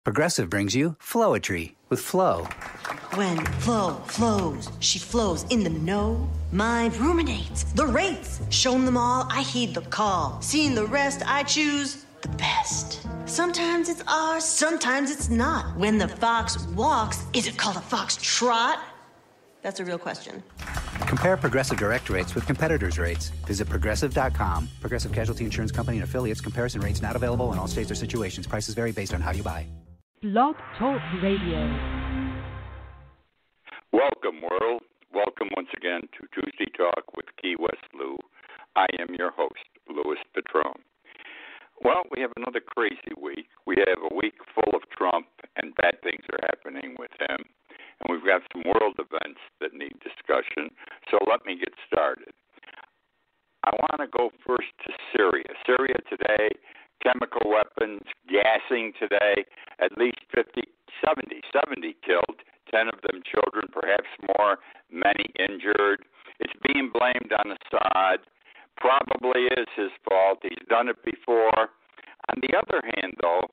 Progressive brings you Flowetry with Flo. When Flo flows, she flows in the know. Mind ruminates the rates. Shown them all, I heed the call. Seeing the rest, I choose the best. Sometimes it's ours, sometimes it's not. When the fox walks, is it called a fox trot? That's a real question. Compare Progressive Direct rates with competitors' rates. Visit Progressive.com. Progressive Casualty Insurance Company and affiliates. Comparison rates not available in all states or situations. Prices vary based on how you buy. Blog Talk Radio. Welcome, world. Welcome once again to Tuesday Talk with Key West Lou. I am your host, Louis Petrone. Well, we have another crazy week. We have a week full of Trump, and bad things are happening with him. And we've got some world events that need discussion. So let me get started. I want to go first to Syria. Syria today, chemical weapons, gassing today, at least 70 killed, 10 of them children, perhaps more, many injured. It's being blamed on Assad. Probably is his fault. He's done it before. On the other hand, though,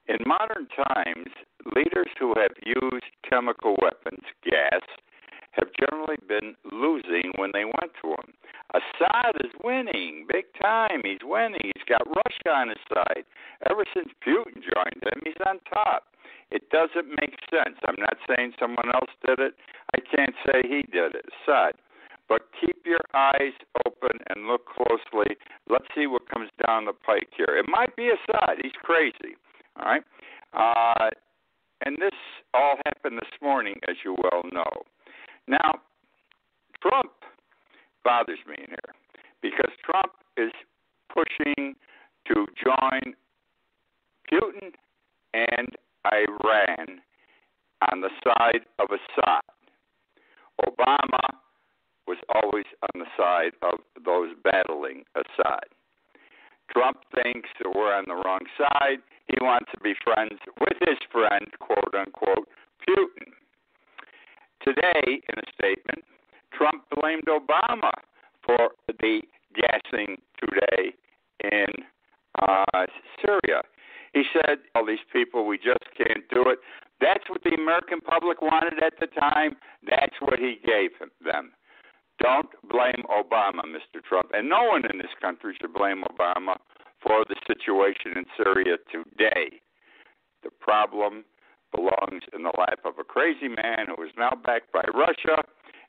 in modern times, leaders who have used chemical weapons, gas, have generally been losing when they went to him. Assad is winning big time. He's winning. He's got Russia on his side. Ever since Putin joined him, he's on top. It doesn't make sense. I'm not saying someone else did it. I can't say he did it, Assad. But keep your eyes open and look closely. Let's see what comes down the pike here. It might be Assad. He's crazy. All right? And this all happened this morning, as you well know. Now, Trump bothers me in here because Trump is pushing to join Putin and Iran on the side of Assad. Obama was always on the side of those battling Assad. Trump thinks that we're on the wrong side. He wants to be friends with his friend, quote unquote, Putin. Today, in a statement, Trump blamed Obama for the gassing today in Syria. He said, all these people, we just can't do it. That's what the American public wanted at the time. That's what he gave them. Don't blame Obama, Mr. Trump. And no one in this country should blame Obama for the situation in Syria today. The problem belongs in the lap of a crazy man who is now backed by Russia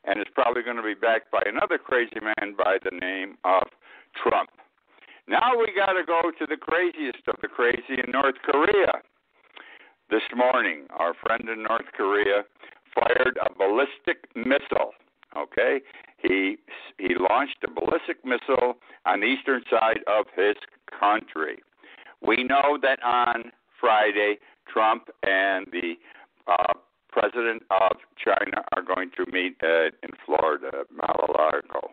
and is probably going to be backed by another crazy man by the name of Trump. Now we got to go to the craziest of the crazy in North Korea. This morning, our friend in North Korea fired a ballistic missile. Okay, he launched a ballistic missile on the eastern side of his country. We know that on Friday, Trump and the president of China are going to meet in Florida, Mar-a-Lago.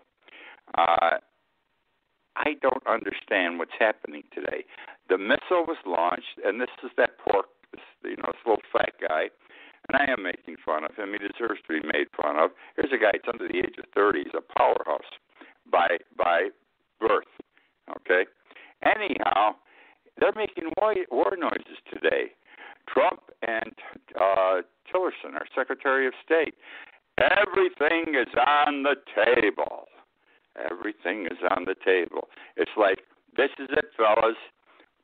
I don't understand what's happening today. The missile was launched, and this is that pork, this little fat guy. And I am making fun of him. He deserves to be made fun of. Here's a guy that's under the age of 30. He's a powerhouse by birth. Okay? Anyhow, they're making war noises today. Trump and Tillerson, our Secretary of State, everything is on the table. Everything is on the table. It's like, this is it, fellas.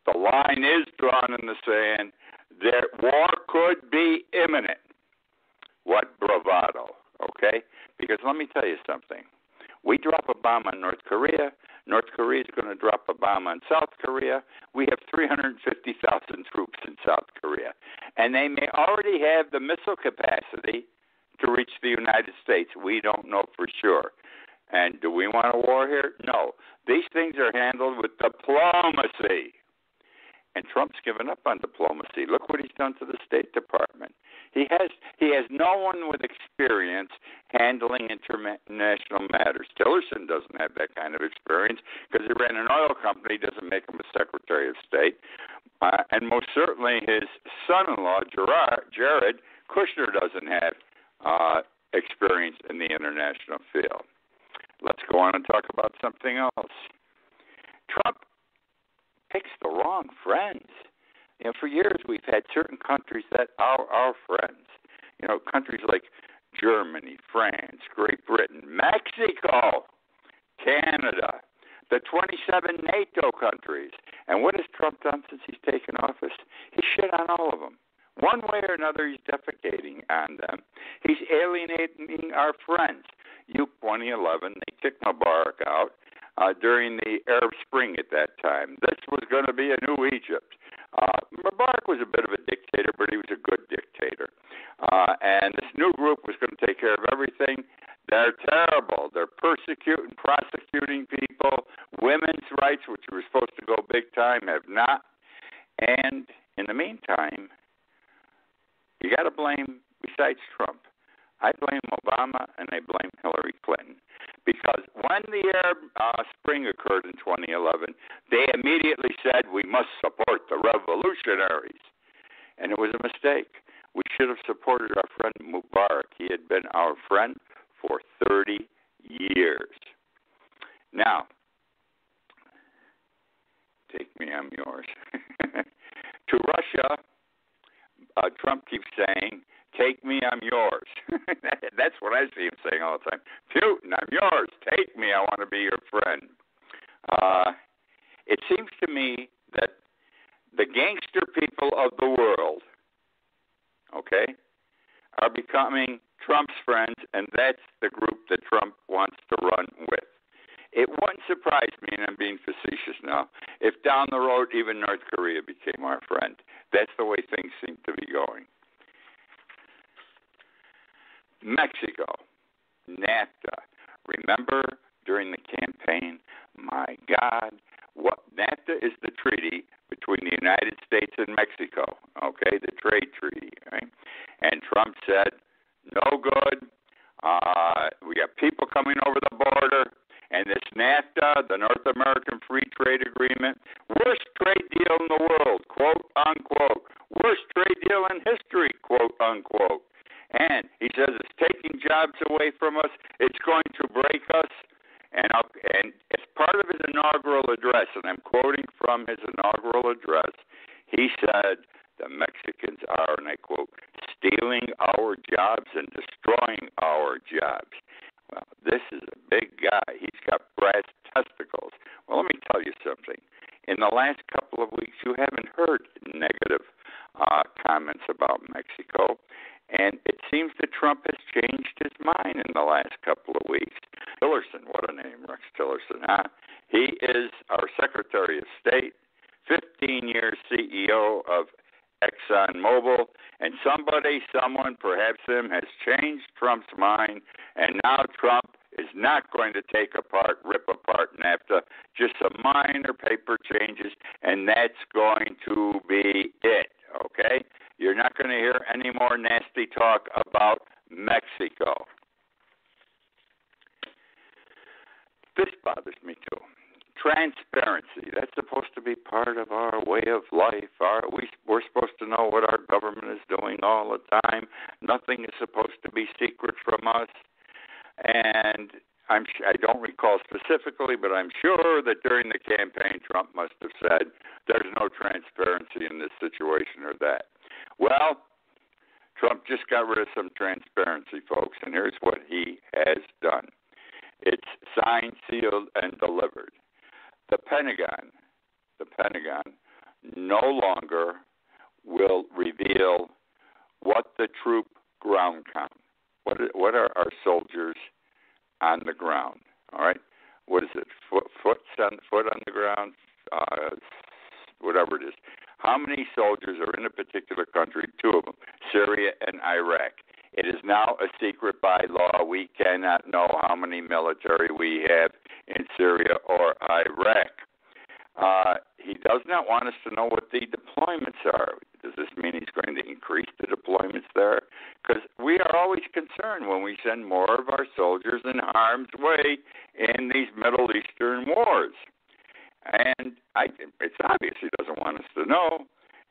The line is drawn in the sand. That war could be imminent. What bravado, okay? Because let me tell you something. We drop a bomb on North Korea. North Korea is going to drop a bomb on South Korea. We have 350,000 troops in South Korea. And they may already have the missile capacity to reach the United States. We don't know for sure. And do we want a war here? No. These things are handled with diplomacy. And Trump's given up on diplomacy. Look what he's done to the State Department. He has no one with experience handling international matters. Tillerson doesn't have that kind of experience because he ran an oil company. Doesn't make him a Secretary of State. And most certainly his son-in-law, Jared Kushner, doesn't have experience in the international field. Let's go on and talk about something else. Trump picks the wrong friends. For years we've had certain countries that are our friends. Countries like Germany, France, Great Britain, Mexico, Canada, the 27 NATO countries. And what has Trump done since he's taken office? He shit on all of them. One way or another, he's defecating on them. He's alienating our friends. 2011, they kicked Mubarak out during the Arab Spring at that time. This was going to be a new Egypt. Mubarak was a bit of a dictator, but he was a good dictator. And this new group was going to take care of everything. They're terrible. They're persecuting, prosecuting people. Women's rights, which were supposed to go big time, have not. And in the meantime, you got to blame, besides Trump, I blame Obama and I blame Hillary Clinton. Because when the Arab Spring occurred in 2011, they immediately said we must support the revolutionaries. And it was a mistake. We should have supported our friend Mubarak. He had been our friend for 30 years. Now, take me, I'm yours. To Russia, Trump keeps saying, take me, I'm yours. That's what I see him saying all the time. Putin, I'm yours. Take me, I want to be your friend. It seems to me that the gangster people of the world, are becoming Trump's friends, and that's the group that Trump wants to run with. It wouldn't surprise me, and I'm being facetious now, if down the road even North Korea became our friend. That's the way things seem to be going. Mexico, NAFTA. Remember during the campaign, my God, what NAFTA is the treaty between the United States and Mexico, the trade treaty, right? And Trump said, no good. We got people coming over the border. And this NAFTA, the North American Free Trade Agreement, worst trade deal in the world, quote, unquote. Worst trade deal in history, quote, unquote. And he says it's taking jobs away from us. It's going to break us. And as part of his inaugural address, and I'm quoting from his inaugural address, he said, the Mexicans are, and I quote, stealing our jobs and destroying our jobs. Well, this is a big guy. He's got brass testicles. Well, let me tell you something. In the last couple of weeks, you haven't heard negative comments about Mexico. And it seems that Trump has changed his mind in the last couple of weeks. Tillerson, what a name, Rex Tillerson, huh? He is our Secretary of State, 15 years CEO of ExxonMobil, and someone, perhaps him, has changed Trump's mind, and now Trump is not going to rip apart NAFTA, just some minor paper changes, and that's going to be it, okay? You're not going to hear any more nasty talk about Mexico. This bothers me too. Transparency. That's supposed to be part of our way of life. We're supposed to know what our government is doing all the time. Nothing is supposed to be secret from us. And I don't recall specifically, but I'm sure that during the campaign, Trump must have said, there's no transparency in this situation or that. Well, Trump just got rid of some transparency, folks, and here's what he has done. It's signed, sealed, and delivered. The Pentagon no longer will reveal what the troop ground count. What are our soldiers on the ground? All right, what is it? Foot on the ground, whatever it is. How many soldiers are in a particular country? 2 of them, Syria and Iraq. It is now a secret by law. We cannot know how many military we have in Syria or Iraq. He does not want us to know what the deployments are. Does this mean he's going to increase the deployments there? Because we are always concerned when we send more of our soldiers in harm's way in these Middle Eastern wars. And it's obvious he doesn't want us to know.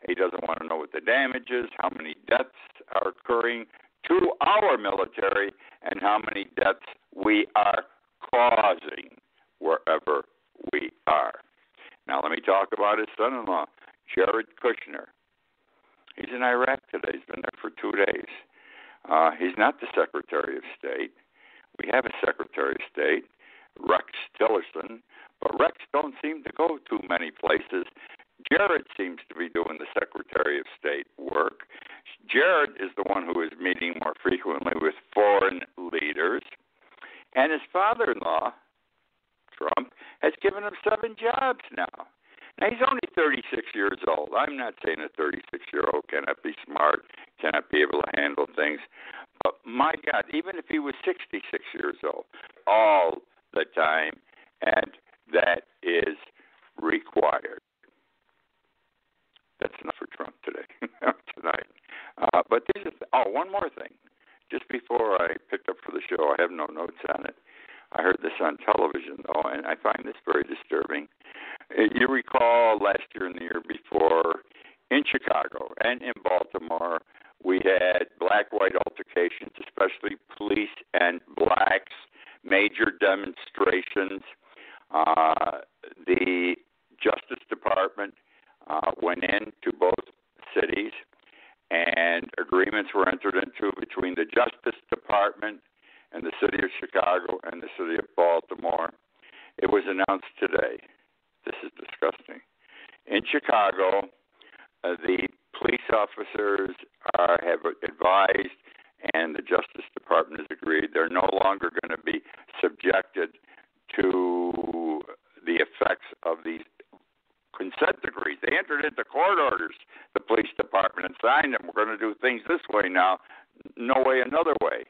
He doesn't want to know what the damage is, how many deaths are occurring to our military, and how many deaths we are causing wherever we are. Now let me talk about his son-in-law, Jared Kushner. He's in Iraq today. He's been there for 2 days. He's not the Secretary of State. We have a Secretary of State, Rex Tillerson, but Rex don't seem to go too many places. Jared seems to be doing the Secretary of State work. Jared is the one who is meeting more frequently with foreign leaders. And his father-in-law, Trump, has given him 7 jobs now. Now, he's only 36 years old. I'm not saying a 36-year-old cannot be smart, cannot be able to handle things. But, my God, even if he was 66 years old, all the time, and that is required. That's enough for Trump today, tonight. But one more thing. Just before I picked up for the show, I have no notes on it. I heard this on television, though, and I find this very disturbing. You recall last year and the year before in Chicago and in Baltimore, we had black-white altercations, especially police and blacks, major demonstrations. The Justice Department went into both cities, and agreements were entered into between the Justice Department and the city of Chicago and the city of Baltimore. It was announced today. This is disgusting. In Chicago, the police officers have advised, and the Justice Department has agreed, they're no longer going to be subjected to the effects of these consent decrees. They entered into court orders, the police department, and signed them. We're going to do things this way now, no way another way.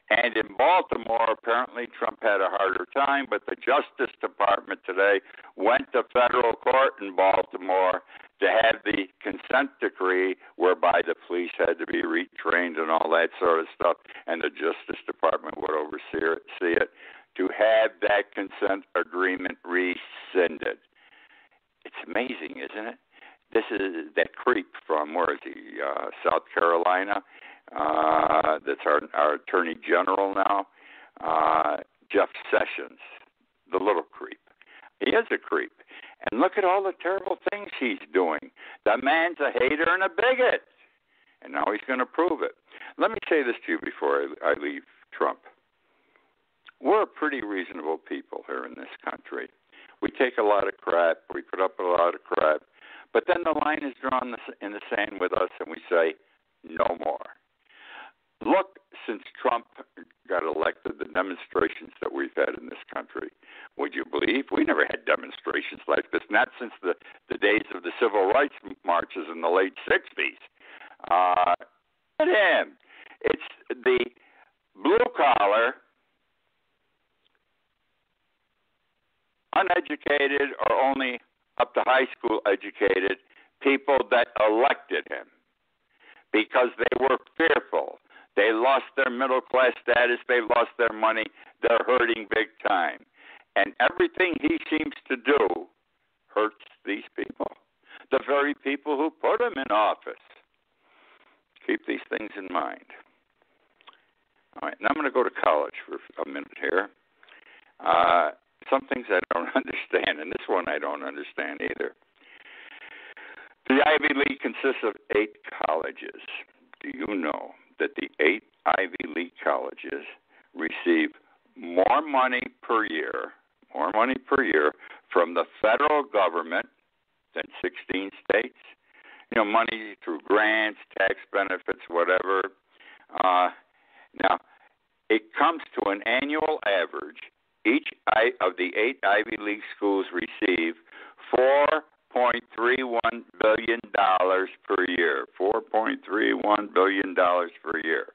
And in Baltimore, apparently Trump had a harder time, but the Justice Department today went to federal court in Baltimore to have the consent decree whereby the police had to be retrained and all that sort of stuff, and the Justice Department would oversee it, to have that consent agreement rescinded. It's amazing, isn't it? This is that creep from, where is he, South Carolina? That's our Attorney General now, Jeff Sessions, the little creep. He is a creep. And look at all the terrible things he's doing. The man's a hater and a bigot. And now he's going to prove it. Let me say this to you before I leave Trump. We're a pretty reasonable people here in this country. We take a lot of crap. We put up a lot of crap. But then the line is drawn in the sand with us, and we say, no more. Look, since Trump got elected, the demonstrations that we've had in this country, would you believe? We never had demonstrations like this, not since the days of the civil rights marches in the late 60s. Look at him. It's the blue-collar, uneducated, or only up to high school educated people that elected him because they were fearful. They lost their middle-class status. They lost their money. They're hurting big time. And everything he seems to do hurts these people, the very people who put him in office. Keep these things in mind. All right, now I'm going to go to college for a minute here. Some things I don't understand, and this one I don't understand either. The Ivy League consists of 8 colleges. Do you know that the 8 Ivy League colleges receive more money per year from the federal government than 16 states? You know, money through grants, tax benefits, whatever. Now, it comes to an annual average. Each of the 8 Ivy League schools receive $4.31 billion per year. $4.31 billion per year.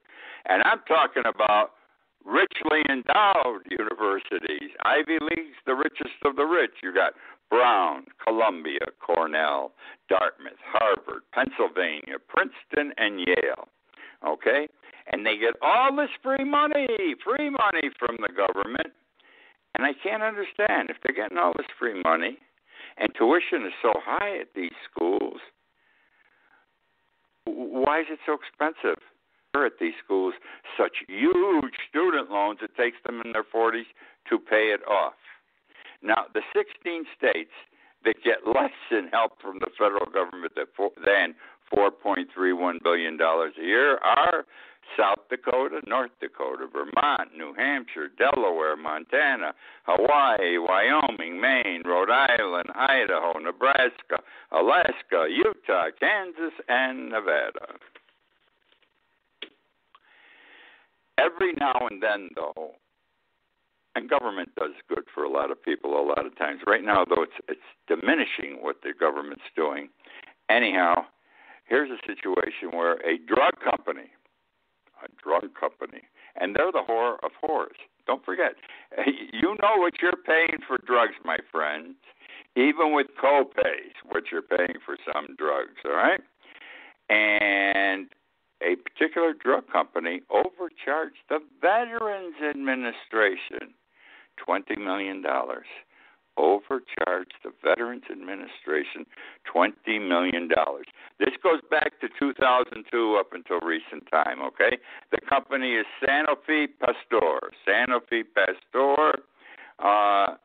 And I'm talking about richly endowed universities. Ivy League's the richest of the rich. You got Brown, Columbia, Cornell, Dartmouth, Harvard, Pennsylvania, Princeton, and Yale. Okay? And they get all this free money from the government. And I can't understand, if they're getting all this free money and tuition is so high at these schools, why is it so expensive at these schools? Such huge student loans, it takes them in their 40s to pay it off. Now, the 16 states that get less in help from the federal government than $4.31 billion a year are South Dakota, North Dakota, Vermont, New Hampshire, Delaware, Montana, Hawaii, Wyoming, Maine, Rhode Island, Idaho, Nebraska, Alaska, Utah, Kansas, and Nevada. Every now and then, though, and government does good for a lot of people a lot of times. Right now, though, it's diminishing what the government's doing. Anyhow, here's a situation where a drug company, and they're the whore of whores. Don't forget, you know what you're paying for drugs, my friends, even with co-pays, what you're paying for some drugs, all right? And a particular drug company overcharged the Veterans Administration $20 million. Overcharged the Veterans Administration $20 million. This goes back to 2002 up until recent time, okay? The company is Sanofi Pasteur. Sanofi Pasteur. I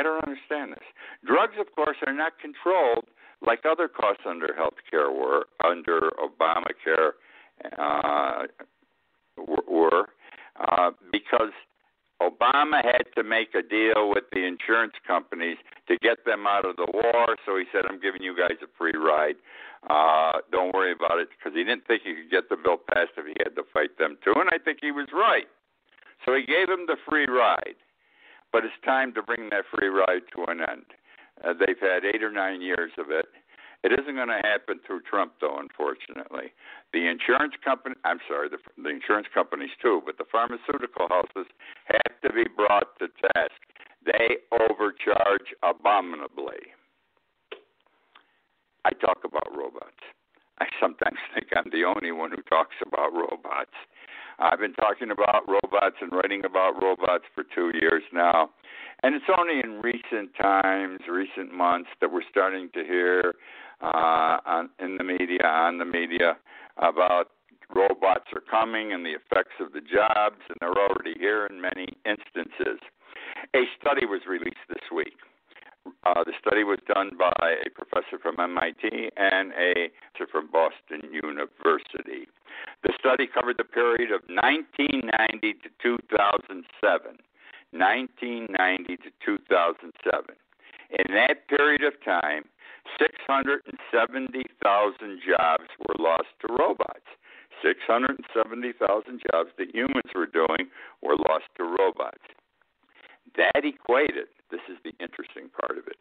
don't understand this. Drugs, of course, are not controlled like other costs under health care were, under Obamacare were, because Obama had to make a deal with the insurance companies to get them out of the war, so he said, I'm giving you guys a free ride. Don't worry about it, because he didn't think he could get the bill passed if he had to fight them too, and I think he was right. So he gave him the free ride, but it's time to bring that free ride to an end. They've had 8 or 9 years of it. It isn't going to happen through Trump, though, unfortunately. The insurance company, the insurance companies too, but the pharmaceutical houses have to be brought to task. They overcharge abominably. I talk about robots. I sometimes think I'm the only one who talks about robots. I've been talking about robots and writing about robots for 2 years now. And it's only in recent times, recent months, that we're starting to hear on the media, about robots are coming and the effects of the jobs, and they're already here in many instances. A study was released this week. The study was done by a professor from MIT and a professor from Boston University. The study covered the period of 1990 to 2007. 1990 to 2007. In that period of time, 670,000 jobs were lost to robots. 670,000 jobs that humans were doing were lost to robots. That equated, this is the interesting part of it,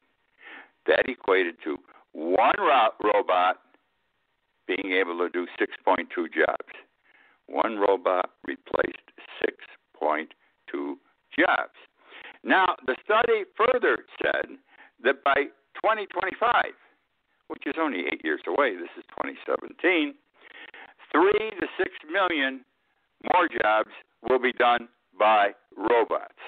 that equated to one robot being able to do 6.2 jobs. One robot replaced 6.2 jobs. Now, the study further said that by 2025, which is only 8 years away, this is 2017, 3 to 6 million more jobs will be done by robots.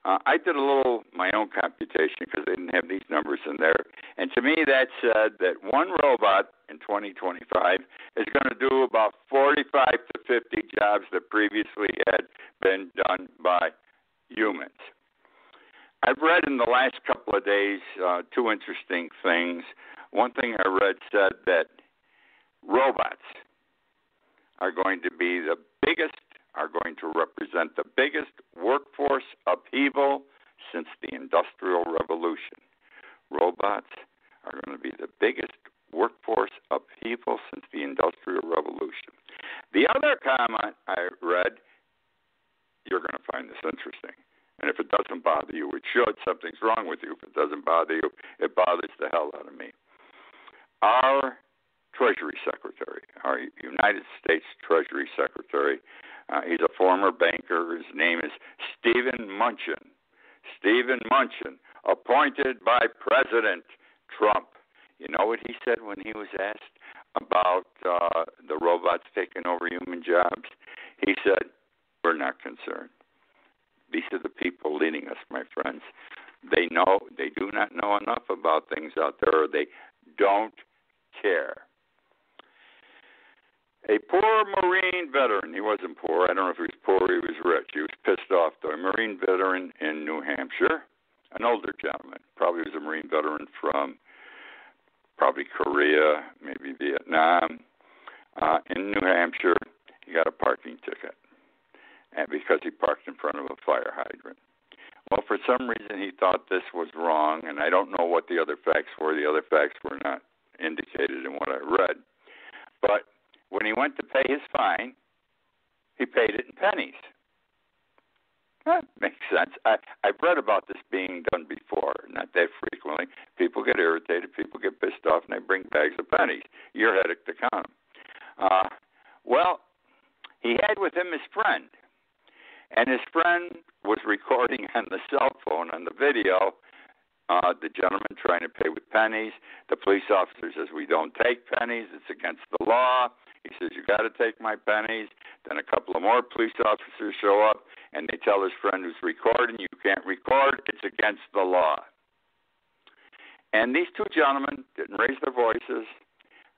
I did a little my own computation because they didn't have these numbers in there, and to me that said that one robot in 2025 is going to do about 45 to 50 jobs that previously had been done by humans. I've read in the last couple of days 2 interesting things. One thing I read said that robots are going to represent the biggest workforce upheaval since the Industrial Revolution. Robots are going to be the biggest workforce upheaval since the Industrial Revolution. The other comment I read, you're going to find this interesting. And if it doesn't bother you, it should. Something's wrong with you. If it doesn't bother you, it bothers the hell out of me. Our Treasury Secretary, our United States Treasury Secretary, he's a former banker. His name is Stephen Mnuchin. Stephen Mnuchin, appointed by President Trump. You know what he said when he was asked about the robots taking over human jobs? He said, "We're not concerned. These are the people leading us, my friends. They do not know enough about things out there, or they don't care." A poor Marine veteran, he wasn't poor, I don't know if he was poor or he was rich, he was pissed off though, a Marine veteran in New Hampshire, an older gentleman, probably was a Marine veteran from probably Korea, maybe Vietnam. In New Hampshire, he got a parking ticket, and because he parked in front of a fire hydrant. Well, for some reason, he thought this was wrong, and I don't know what the other facts were. The other facts were not indicated in what I read. But when he went to pay his fine, he paid it in pennies. That makes sense. I've read about this being done before, not that frequently. People get irritated, people get pissed off, and they bring bags of pennies. Your headache to count them. Well, he had with him his friend, and his friend was recording on the cell phone, on the video, the gentleman trying to pay with pennies. The police officer says, we don't take pennies. It's against the law. He says, you got to take my pennies. Then a couple of more police officers show up, and they tell his friend who's recording, you can't record. It's against the law. And these two gentlemen didn't raise their voices.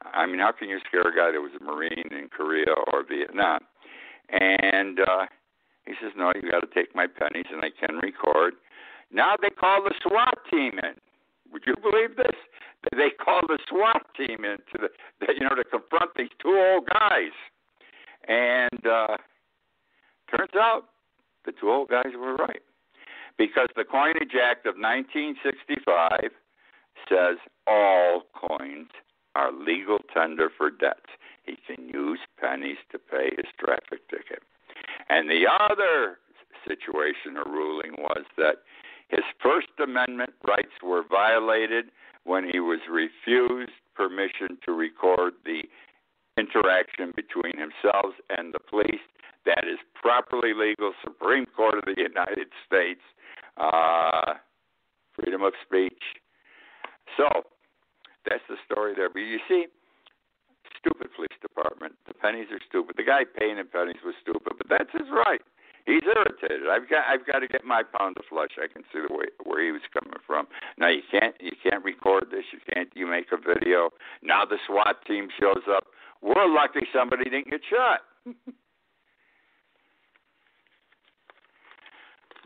I mean, how can you scare a guy that was a Marine in Korea or Vietnam? And he says, no, you got to take my pennies, and I can record. Now they call the SWAT team in. Would you believe this? They call the SWAT team in to confront these two old guys. And turns out the two old guys were right, because the Coinage Act of 1965 says all coins are legal tender for debts. He can use pennies to pay his traffic ticket. And the other situation or ruling was that his First Amendment rights were violated when he was refused permission to record the interaction between himself and the police. That is properly legal. Supreme Court of the United States, freedom of speech. So that's the story there. But you see, stupid police department. The pennies are stupid. The guy paying in pennies was stupid, but that's his right. He's irritated. I've got to get my pound of flesh. I can see the way where he was coming from. Now you can't record this. You make a video. Now the SWAT team shows up. We're lucky somebody didn't get shot.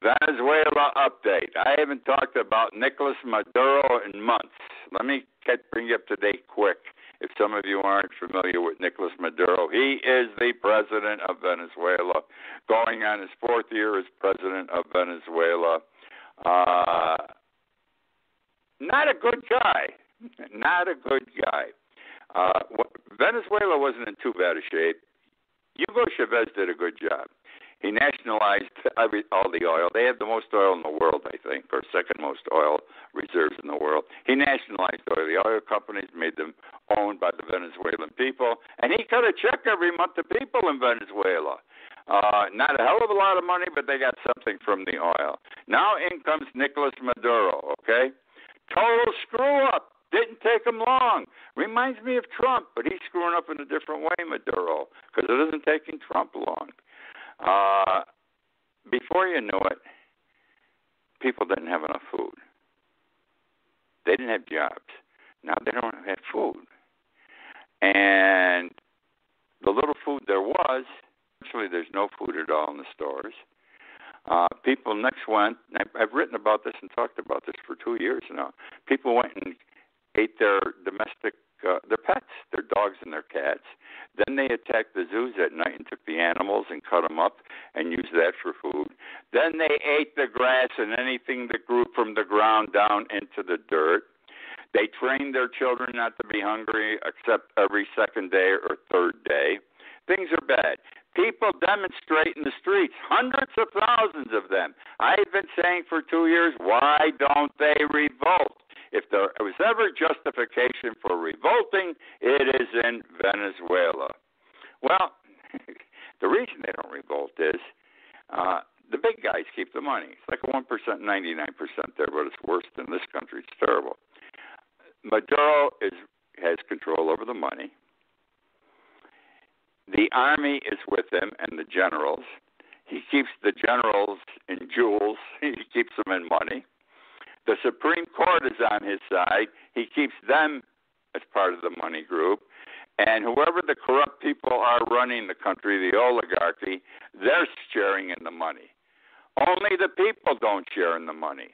Venezuela update. I haven't talked about Nicolas Maduro in months. Let me bring you up to date quick. If some of you aren't familiar with Nicolas Maduro, he is the president of Venezuela, going on his fourth year as president of Venezuela. Not a good guy. Not a good guy. Venezuela wasn't in too bad a shape. Hugo Chavez did a good job. He nationalized all the oil. They have the most oil in the world, I think, or second most oil reserves in the world. He nationalized oil. The oil companies made them owned by the Venezuelan people, and he cut a check every month to people in Venezuela. Not a hell of a lot of money, but they got something from the oil. Now in comes Nicolas Maduro, okay? Total screw-up. Didn't take him long. Reminds me of Trump, but he's screwing up in a different way, Maduro, because it isn't taking Trump long. Before you knew it, people didn't have enough food. They didn't have jobs. Now they don't have food. And the little food there was, actually there's no food at all in the stores. People next went, and I've written about this and talked about this for 2 years now. People went and ate their domestic, their pets, their dogs and their cats. Then they attacked the zoos at night and took the animals and cut them up and used that for food. Then they ate the grass and anything that grew from the ground down into the dirt. They trained their children not to be hungry except every second day or third day. Things are bad. People demonstrate in the streets, hundreds of thousands of them. I've been saying for 2 years, why don't they revolt? If there was ever justification for revolting, it is in Venezuela. Well, the reason they don't revolt is the big guys keep the money. It's like a 1%, 99% there, but it's worse than this country. It's terrible. Maduro has control over the money. The army is with him and the generals. He keeps the generals in jewels. He keeps them in money. The Supreme Court is on his side. He keeps them as part of the money group. And whoever the corrupt people are running the country, the oligarchy, they're sharing in the money. Only the people don't share in the money.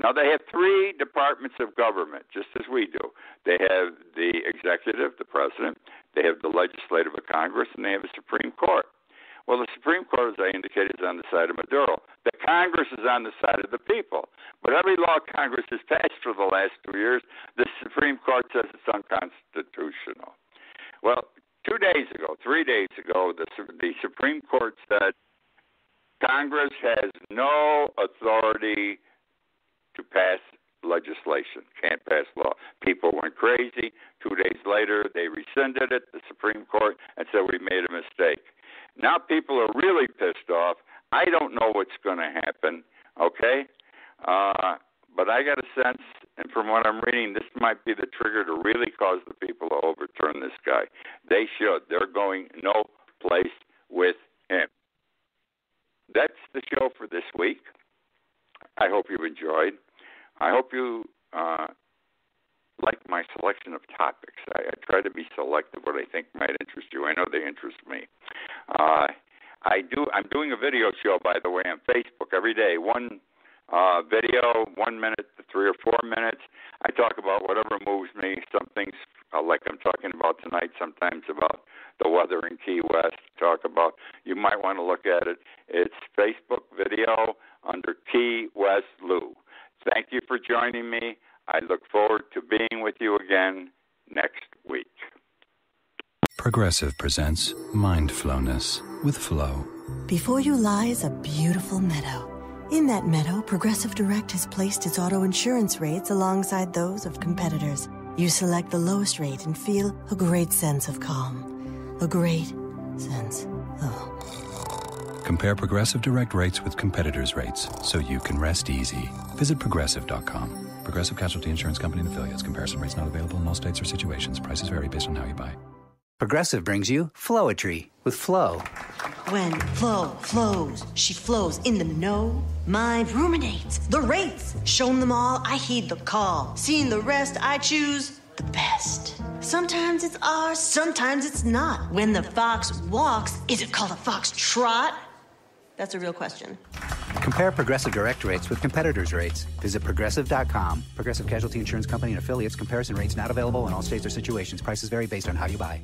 Now, they have three departments of government, just as we do. They have the executive, the president, they have the legislative of Congress, and they have a Supreme Court. Well, the Supreme Court, as I indicated, is on the side of Maduro. The Congress is on the side of the people. But every law Congress has passed for the last 2 years, the Supreme Court says it's unconstitutional. Well, 3 days ago, the Supreme Court said Congress has no authority to pass legislation, can't pass law. People went crazy. 2 days later, they rescinded it, the Supreme Court, and said we made a mistake. Now people are really pissed off. I don't know what's going to happen, okay? But I got a sense, and from what I'm reading, this might be the trigger to really cause the people to overturn this guy. They should. They're going no place with him. That's the show for this week. I hope you enjoyed. I hope you like my selection of topics. I try to be selective what I think might interest you. I know they interest me. I'm doing a video show, by the way, on Facebook every day. One video, 1 minute to 3 or 4 minutes. I talk about whatever moves me. Some things like I'm talking about tonight, sometimes about the weather in Key West. Talk about, you might want to look at it. It's Facebook video under Key West Lou. Thank you for joining me. I look forward to being with you again next week. Progressive presents Mindfulness with Flo. Before you lies a beautiful meadow. In that meadow, Progressive Direct has placed its auto insurance rates alongside those of competitors. You select the lowest rate and feel a great sense of calm. A great sense of... Compare Progressive Direct rates with competitors' rates so you can rest easy. Visit Progressive.com. Progressive Casualty Insurance Company and Affiliates. Comparison rates not available in all states or situations. Prices vary based on how you buy. Progressive brings you Flowetry with Flo. When Flo flows, she flows in the know. Mind ruminates the rates. Shown them all, I heed the call. Seeing the rest, I choose the best. Sometimes it's ours, sometimes it's not. When the fox walks, is it called a fox trot? That's a real question. Compare Progressive Direct rates with competitors' rates. Visit Progressive.com. Progressive Casualty Insurance Company and Affiliates. Comparison rates not available in all states or situations. Prices vary based on how you buy.